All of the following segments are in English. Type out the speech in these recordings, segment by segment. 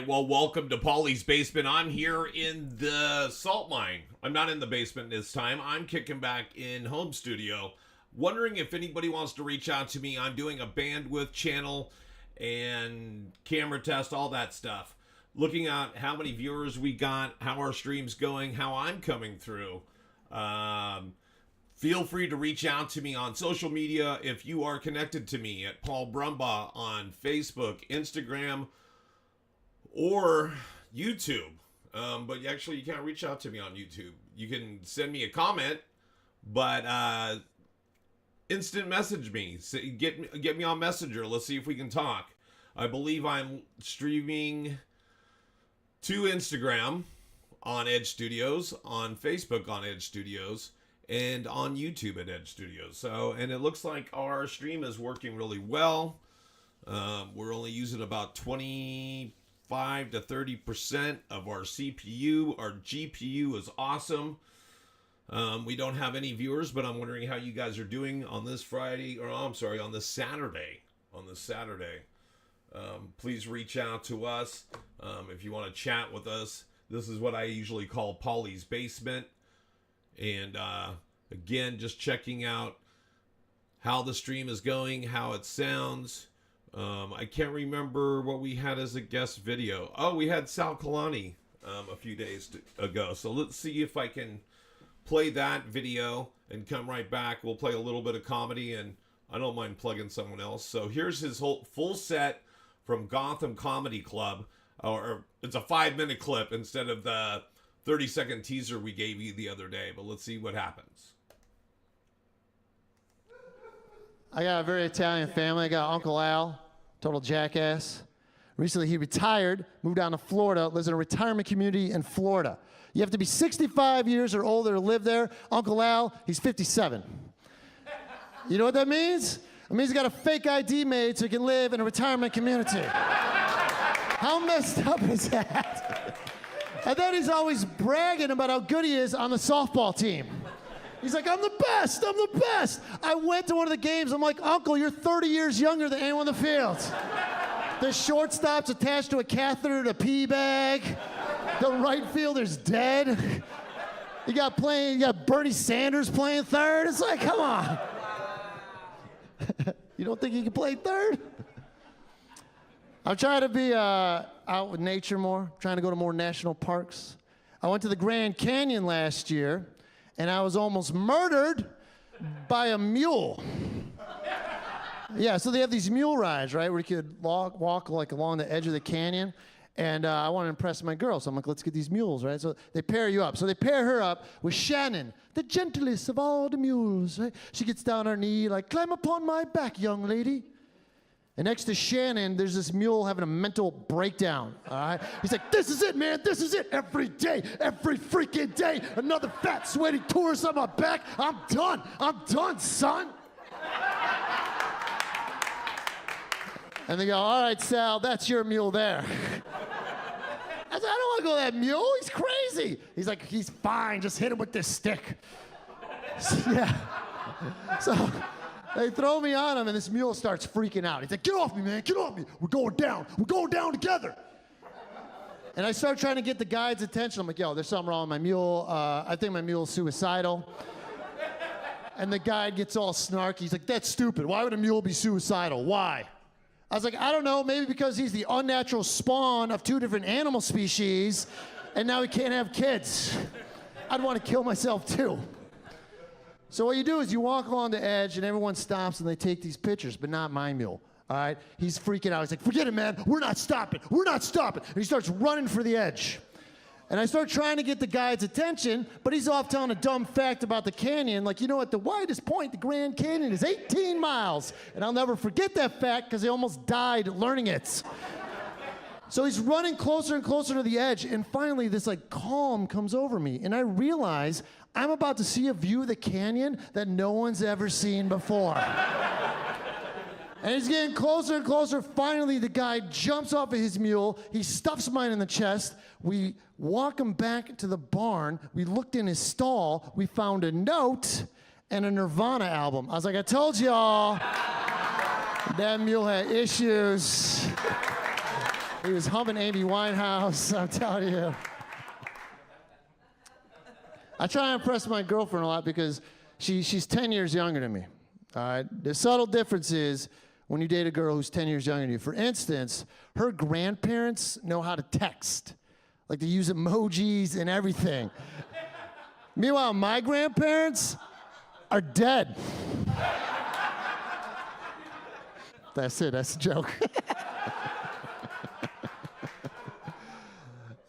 right, well, welcome to Paulie's Basement. I'm here in the salt mine. I'm not in the basement this time. I'm kicking back in home studio. Wondering if anybody wants to reach out to me. I'm doing a bandwidth channel and camera test, all that stuff. Looking at how many viewers we got, how our stream's going, how I'm coming through. Feel free to reach out to me on social media if you are connected to me at Paul Brumbaugh on Facebook, Instagram, or YouTube. But actually, you can't reach out to me on YouTube. You can send me a comment, but instant message me. Get me on Messenger. Let's see if we can talk. I believe I'm streaming to Instagram on Edge Studios, on Facebook on Edge Studios, and on YouTube at Edge Studios. So, and it looks like our stream is working really well. We're only using about 25 to 30% of our CPU. Our GPU is awesome. We don't have any viewers, but I'm wondering how you guys are doing on this Friday, or I'm sorry, on this Saturday. Please reach out to us if you want to chat with us. This is what I usually call Paulie's Basement. And again, just checking out how the stream is going, how it sounds. I can't remember what we had as a guest video. Oh, we had Sal Kalani a few days ago. So let's see if I can play that video and come right back. We'll play a little bit of comedy, and I don't mind plugging someone else. So here's his whole full set from Gotham Comedy Club. Or it's a 5-minute clip instead of the 30-second teaser we gave you the other day, but let's see what happens. I got a very Italian family. I got Uncle Al, total jackass. Recently he retired, moved down to Florida, lives in a retirement community in Florida. You have to be 65 years or older to live there. Uncle Al, he's 57. You know what that means? It means he got a fake ID made so he can live in a retirement community. How messed up is that? And then he's always bragging about how good he is on the softball team. He's like, I'm the best, I'm the best. I went to one of the games, I'm like, Uncle, you're 30 years younger than anyone in the field. The shortstop's attached to a catheter to a pee bag. The right fielder's dead. You got Bernie Sanders playing third. It's like, come on. You don't think you can play third? I'm trying to be out with nature more, trying to go to more national parks. I went to the Grand Canyon last year, and I was almost murdered by a mule. Yeah, so they have these mule rides, right, where you could walk like along the edge of the canyon. And I want to impress my girl, so I'm like, let's get these mules, right? So they pair you up. So they pair her up with Shannon, the gentlest of all the mules, right? She gets down on her knee, like, climb upon my back, young lady. And next to Shannon, there's this mule having a mental breakdown, all right? He's like, this is it, man, this is it. Every day, every freaking day, another fat, sweaty tourist on my back. I'm done, son. And they go, all right, Sal, that's your mule there. I said, I don't want to go that mule, he's crazy. He's like, he's fine, just hit him with this stick. Yeah. So they throw me on him, and this mule starts freaking out. He's like, get off me, man, get off me. We're going down together. And I start trying to get the guide's attention. I'm like, yo, there's something wrong with my mule. I think my mule's suicidal. And the guide gets all snarky. He's like, that's stupid. Why would a mule be suicidal? Why? I was like, I don't know, maybe because he's the unnatural spawn of 2 different animal species, and now he can't have kids. I'd want to kill myself too. So what you do is you walk along the edge, and everyone stops, and they take these pictures, but not my mule, all right? He's freaking out. He's like, forget it, man. We're not stopping. And he starts running for the edge. And I start trying to get the guide's attention, but he's off telling a dumb fact about the canyon. Like, you know, at the widest point, the Grand Canyon is 18 miles. And I'll never forget that fact because I almost died learning it. So he's running closer and closer to the edge, and finally this like calm comes over me, and I realize I'm about to see a view of the canyon that no one's ever seen before. And he's getting closer and closer. Finally, the guy jumps off of his mule. He stuffs mine in the chest. We walk him back to the barn. We looked in his stall. We found a note and a Nirvana album. I was like, I told y'all, that mule had issues. He was humping Amy Winehouse, I'm telling you. I try to impress my girlfriend a lot because she's 10 years younger than me. All right? The subtle difference is when you date a girl who's 10 years younger than you. For instance, her grandparents know how to text. Like, they use emojis and everything. Meanwhile, my grandparents are dead. That's it, that's a joke.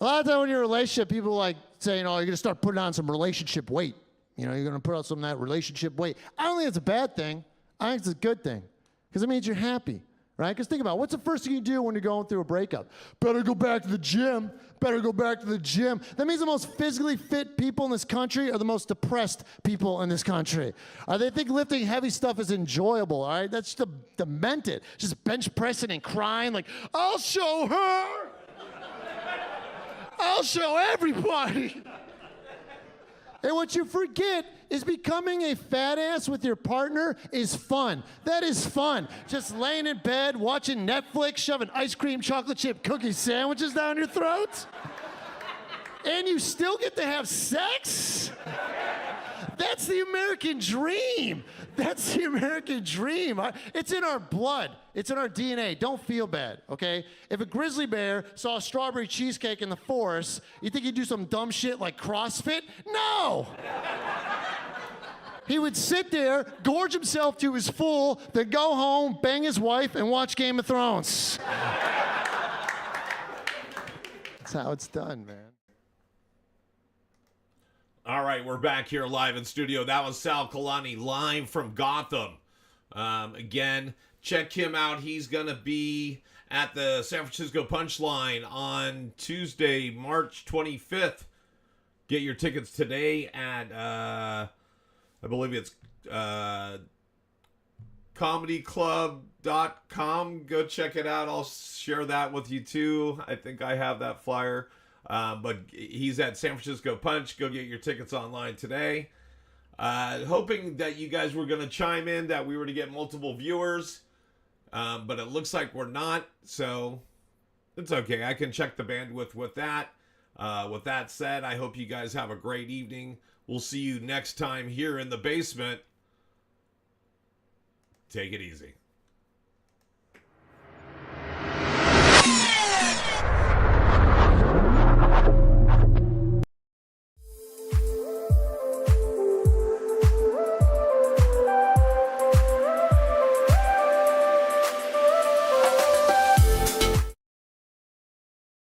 A lot of time when you're in a relationship, people like saying, oh, you're gonna start putting on some relationship weight. You know, you're gonna put on some of that relationship weight. I don't think it's a bad thing. I think it's a good thing. Because it means you're happy, right? Because think about it, what's the first thing you do when you're going through a breakup? Better go back to the gym. Better go back to the gym. That means the most physically fit people in this country are the most depressed people in this country. They think lifting heavy stuff is enjoyable, all right? That's just demented. Just bench pressing and crying like, I'll show her. I'll show everybody. And what you forget is becoming a fat ass with your partner is fun. That is fun. Just laying in bed, watching Netflix, shoving ice cream, chocolate chip cookie sandwiches down your throat. And you still get to have sex? That's the American dream. That's the American dream. It's in our blood. It's in our DNA. Don't feel bad, okay? If a grizzly bear saw a strawberry cheesecake in the forest, you think he'd do some dumb shit like CrossFit? No! He would sit there, gorge himself to his full, then go home, bang his wife, and watch Game of Thrones. That's how it's done, man. All right, we're back here live in studio. That was Sal Kalani live from Gotham. Again, check him out. He's going to be at the San Francisco Punchline on Tuesday, March 25th. Get your tickets today at, I believe it's comedyclub.com. Go check it out. I'll share that with you too. I think I have that flyer. But he's at San Francisco Punch. Go get your tickets online today. Hoping that you guys were going to chime in, that we were to get multiple viewers. But it looks like we're not. So it's okay. I can check the bandwidth with that. With that said, I hope you guys have a great evening. We'll see you next time here in the basement. Take it easy.